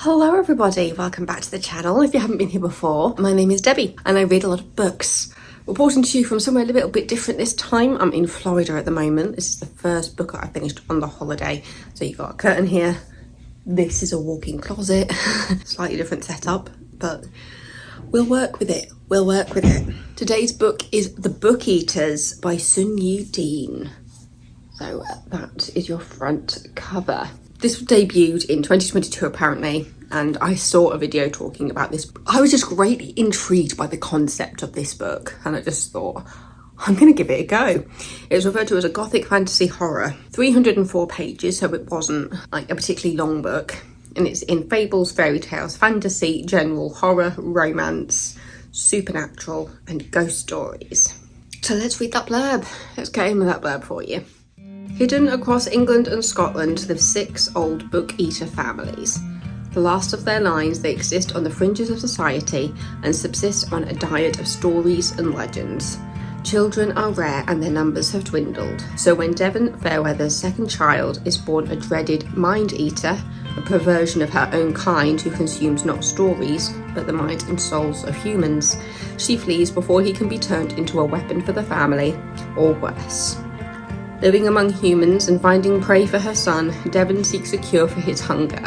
Hello everybody, welcome back to the channel if you haven't been here before. My name is Debbie and I read a lot of books. Reporting to you from somewhere a little bit different this time. I'm in Florida at the moment. This is the first book I finished on the holiday. So you've got a curtain here. This is a walk-in closet. Slightly different setup, but we'll work with it. We'll work with it. Today's book is The Book Eaters by Sunyi Dean. So that is your front cover. This debuted in 2022 apparently, and I saw a video talking about this. I was just greatly intrigued by the concept of this book, and I just thought, I'm going to give it a go. It was referred to as a gothic fantasy horror. 304 pages, so it wasn't like a particularly long book. And it's in fables, fairy tales, fantasy, general horror, romance, supernatural, and ghost stories. So let's read that blurb. Let's get in with that blurb for you. Hidden across England and Scotland live 6 old book-eater families. The last of their lines, they exist on the fringes of society and subsist on a diet of stories and legends. Children are rare and their numbers have dwindled, so when Devon Fairweather's second child is born a dreaded mind-eater, a perversion of her own kind who consumes not stories, but the minds and souls of humans, she flees before he can be turned into a weapon for the family, or worse. Living among humans and finding prey for her son, Devon seeks a cure for his hunger.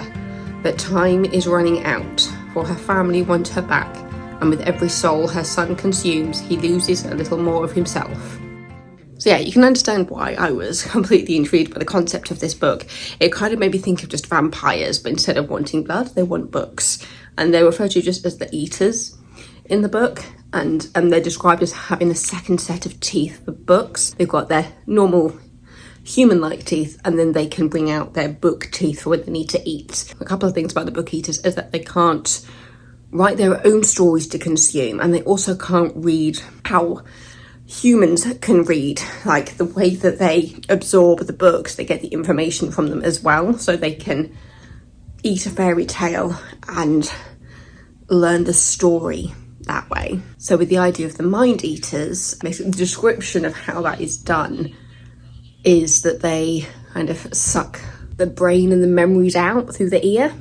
But time is running out, for her family want her back, and with every soul her son consumes, he loses a little more of himself. So yeah, you can understand why I was completely intrigued by the concept of this book. It kind of made me think of just vampires, but instead of wanting blood, they want books. And they're referred to just as the eaters in the book. And they're described as having a second set of teeth for books. They've got their normal human-like teeth, and then they can bring out their book teeth for when they need to eat. A couple of things about the book eaters is that they can't write their own stories to consume, and they also can't read how humans can read, like the way that they absorb the books. They get the information from them as well, so they can eat a fairy tale and learn the story that way. So with the idea of the mind eaters, basically the description of how that is done is that they kind of suck the brain and the memories out through the ear.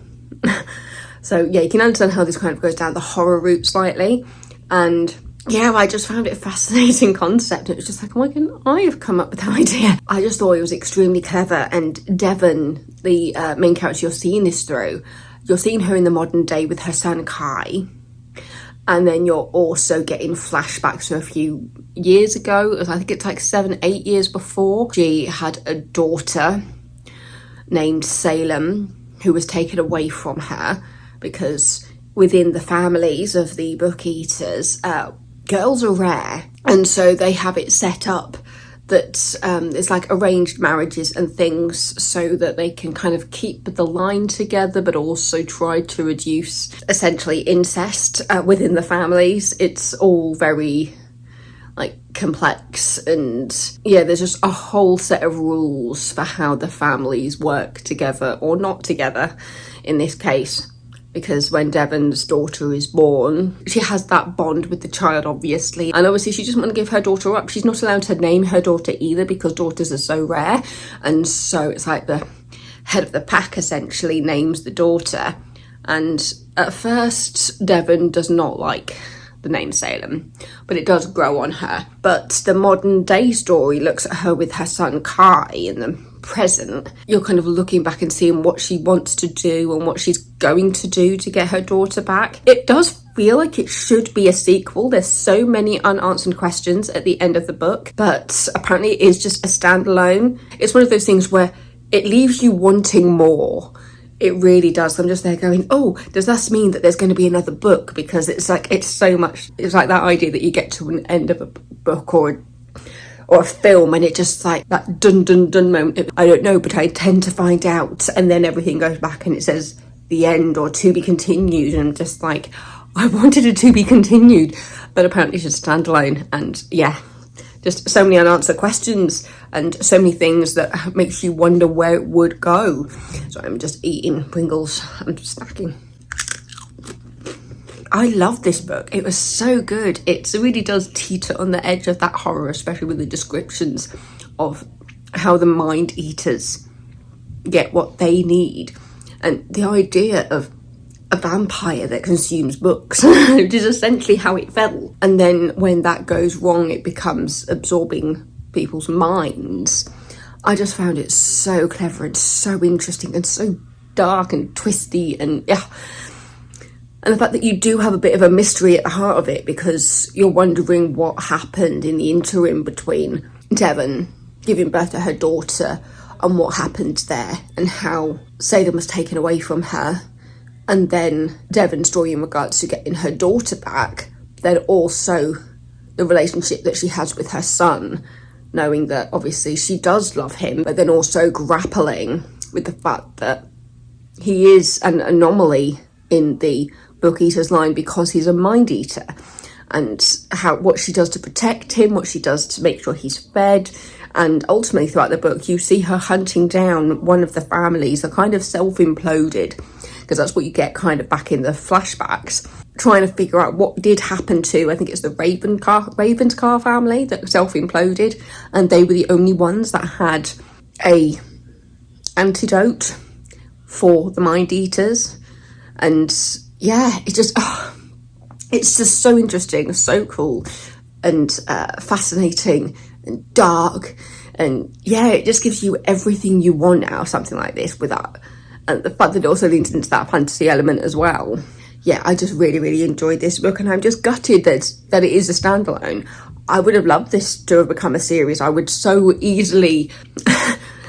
So yeah, you can understand how this kind of goes down the horror route slightly. And yeah, I just found it a fascinating concept. It was just like, why can I have come up with that idea? I just thought it was extremely clever. And Devon, the main character you're seeing this through, you're seeing her in the modern day with her son Kai. And then you're also getting flashbacks to a few years ago. I think it's like 7-8 years before. She had a daughter named Salem who was taken away from her because within the families of the book eaters, girls are rare. And so they have it set up that it's like arranged marriages and things so that they can kind of keep the line together but also try to reduce essentially incest within the families. It's all very like complex, and yeah, there's just a whole set of rules for how the families work together or not together in this case. Because when Devon's daughter is born, she has that bond with the child, obviously. And obviously she doesn't want to give her daughter up. She's not allowed to name her daughter either because daughters are so rare. And so it's like the head of the pack essentially names the daughter. And at first, Devon does not like the name Salem, but it does grow on her. But the modern day story looks at her with her son Kai in the present. You're kind of looking back and seeing what she wants to do and what she's going to do to get her daughter back. It does feel like it should be a sequel. There's so many unanswered questions at the end of the book, but apparently it is just a standalone. It's one of those things where it leaves you wanting more. It really does. I'm just there going, oh, does this mean that there's going to be another book? Because it's like, it's so much, it's like that idea that you get to an end of a book or a film and it just like that dun dun dun moment. I don't know, but I tend to find out, and then everything goes back and it says the end or to be continued, and I'm just like, I wanted it to be continued, but apparently it's just standalone. And yeah, just so many unanswered questions and so many things that makes you wonder where it would go. So I'm just eating Pringles. I'm just snacking. I love this book. It was so good. It really does teeter on the edge of that horror, especially with the descriptions of how the mind eaters get what they need. And the idea of a vampire that consumes books, which is essentially how it felt. And then when that goes wrong, it becomes absorbing people's minds. I just found it so clever and so interesting and so dark and twisty, and yeah. And the fact that you do have a bit of a mystery at the heart of it, because you're wondering what happened in the interim between Devon giving birth to her daughter and what happened there, and how Salem was taken away from her, and then Devon's story in regards to getting her daughter back, then also the relationship that she has with her son, knowing that obviously she does love him, but then also grappling with the fact that he is an anomaly in the Book Eater's line because he's a mind eater, and what she does to protect him, what she does to make sure he's fed. And ultimately throughout the book you see her hunting down one of the families that kind of self-imploded, because that's what you get kind of back in the flashbacks, trying to figure out what did happen to, I think it's the Ravenscar family that self-imploded, and they were the only ones that had a antidote for the mind eaters. And yeah, it's just so interesting, so cool, and fascinating and dark, and yeah, it just gives you everything you want out of something like this, without, and the fact that it also leans into that fantasy element as well. Yeah, I just really enjoyed this book, and I'm just gutted that it is a standalone. I would have loved this to have become a series. I would so easily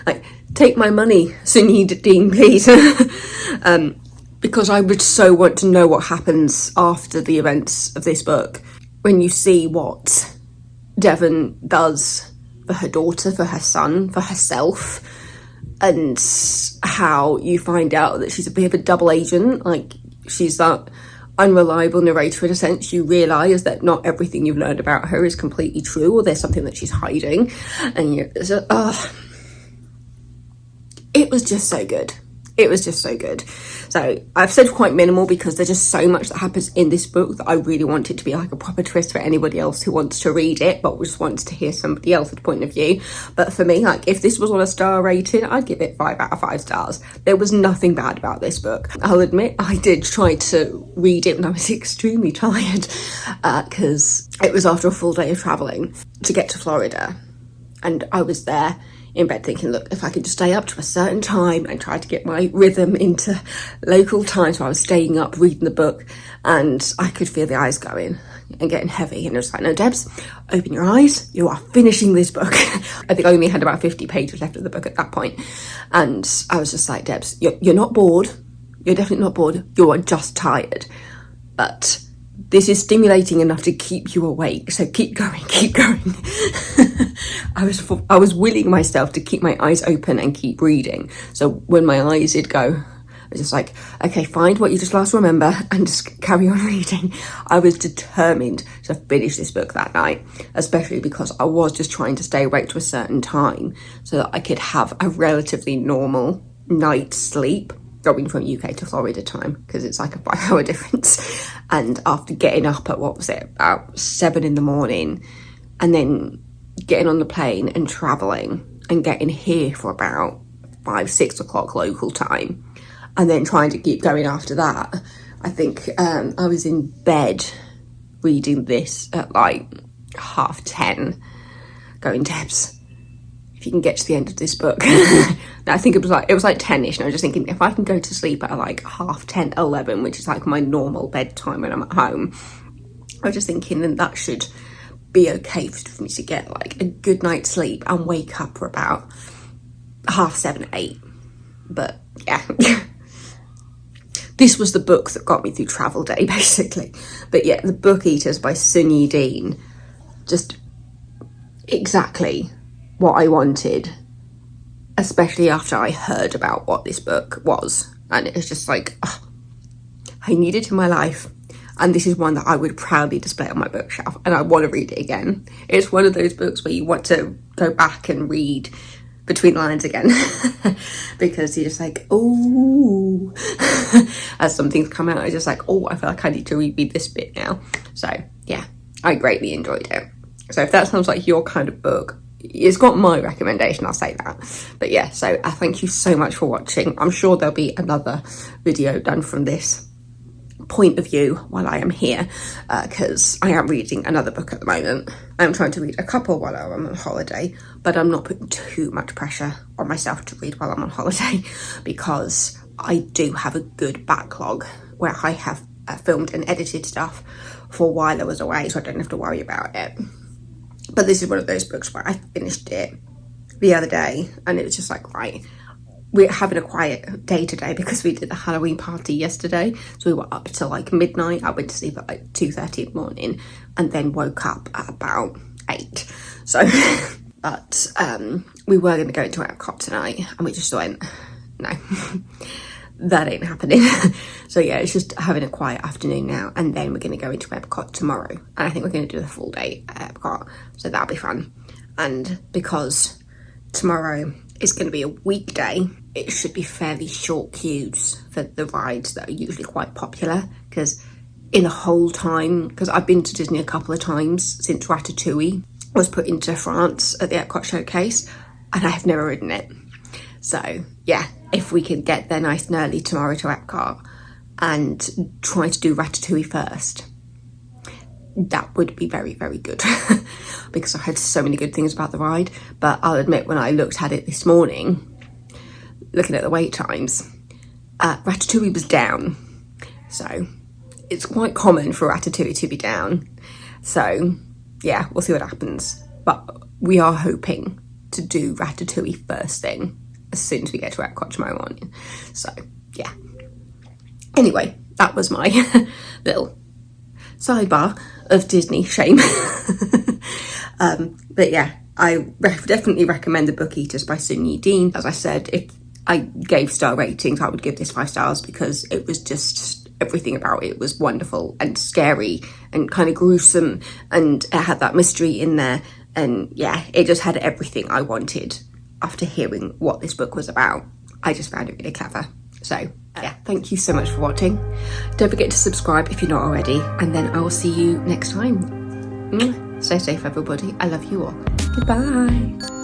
like, take my money, Sunyi Dean, please. Because I would so want to know what happens after the events of this book, when you see what Devon does for her daughter, for her son, for herself, and how you find out that she's a bit of a double agent. Like, she's that unreliable narrator in a sense. You realise that not everything you've learned about her is completely true, or there's something that she's hiding, and it was just so good. It was just so good. So I've said quite minimal because there's just so much that happens in this book that I really want it to be like a proper twist for anybody else who wants to read it but just wants to hear somebody else's point of view. But for me, like, if this was on a star rating, I'd give it 5 out of 5 stars. There was nothing bad about this book. I'll admit I did try to read it when I was extremely tired, because it was after a full day of travelling to get to Florida, and I was there in bed thinking, look, if I could just stay up to a certain time and try to get my rhythm into local time. So I was staying up reading the book, and I could feel the eyes going and getting heavy, and it was like, no, Debs, open your eyes, you are finishing this book. I think I only had about 50 pages left of the book at that point, and I was just like, Debs, you're not bored, you're definitely not bored, you are just tired, but this is stimulating enough to keep you awake, so keep going. I was willing myself to keep my eyes open and keep reading. So when my eyes did go, I was just like, okay, find what you just last remember and just carry on reading. I was determined to finish this book that night, especially because I was just trying to stay awake to a certain time so that I could have a relatively normal night's sleep, going from UK to Florida time, because it's like a 5-hour difference. And after getting up at, what was it, about 7 in the morning, and then getting on the plane and travelling and getting here for about 5-6 o'clock local time, and then trying to keep going after that, I think I was in bed reading this at like 10:30, going, Debs, if you can get to the end of this book. I think it was like 10ish, and I was just thinking, if I can go to sleep at like 10:30, 11, which is like my normal bedtime when I'm at home, I was just thinking then that should be okay for me to get like a good night's sleep and wake up for about 7:30, 8. But yeah. This was the book that got me through travel day, basically. But yeah, The Book Eaters by Sunyi Dean, just exactly what I wanted, especially after I heard about what this book was. And it was just like, oh, I need it in my life, and this is one that I would proudly display on my bookshelf, and I want to read it again. It's one of those books where you want to go back and read between lines again because you're just like, oh, as some things come out, I'm just like, oh, I feel like I need to reread this bit now. So yeah, I greatly enjoyed it. So if that sounds like your kind of book, it's got my recommendation, I'll say that. But yeah, so I thank you so much for watching. I'm sure there'll be another video done from this point of view while I am here, because I am reading another book at the moment. I'm trying to read a couple while I'm on holiday, but I'm not putting too much pressure on myself to read while I'm on holiday, because I do have a good backlog where I have filmed and edited stuff for a while I was away, so I don't have to worry about it. But this is one of those books where I finished it the other day, and it was just like, right, we're having a quiet day today because we did the Halloween party yesterday, so we were up till like midnight. I went to sleep at like 2:30 in the morning and then woke up at about 8. So but we were going to go into Epcot tonight, and we just went, no, that ain't happening. So yeah, it's just having a quiet afternoon now, and then we're going to go into Epcot tomorrow, and I think we're going to do the full day at Epcot, so that'll be fun. And because tomorrow is going to be a weekday, it should be fairly short queues for the rides that are usually quite popular, because in the whole time, because I've been to Disney a couple of times since Ratatouille was put into France at the Epcot showcase, and I have never ridden it. So yeah, if we can get there nice and early tomorrow to Epcot and try to do Ratatouille first, that would be very, very good. Because I heard so many good things about the ride. But I'll admit, when I looked at it this morning, looking at the wait times, Ratatouille was down. So it's quite common for Ratatouille to be down. So yeah, we'll see what happens. But we are hoping to do Ratatouille first thing as soon as we get to Epcot tomorrow morning. So yeah. Anyway, that was my little sidebar of Disney shame. But yeah, I definitely recommend The Book Eaters by Sunyi Dean. As I said, if I gave star ratings, I would give this 5 stars, because it was just, everything about it was wonderful and scary and kind of gruesome, and it had that mystery in there, and yeah, it just had everything I wanted after hearing what this book was about. I just found it really clever. So yeah, thank you so much for watching. Don't forget to subscribe if you're not already, and then I will see you next time. Stay safe, everybody. I love you all. Goodbye.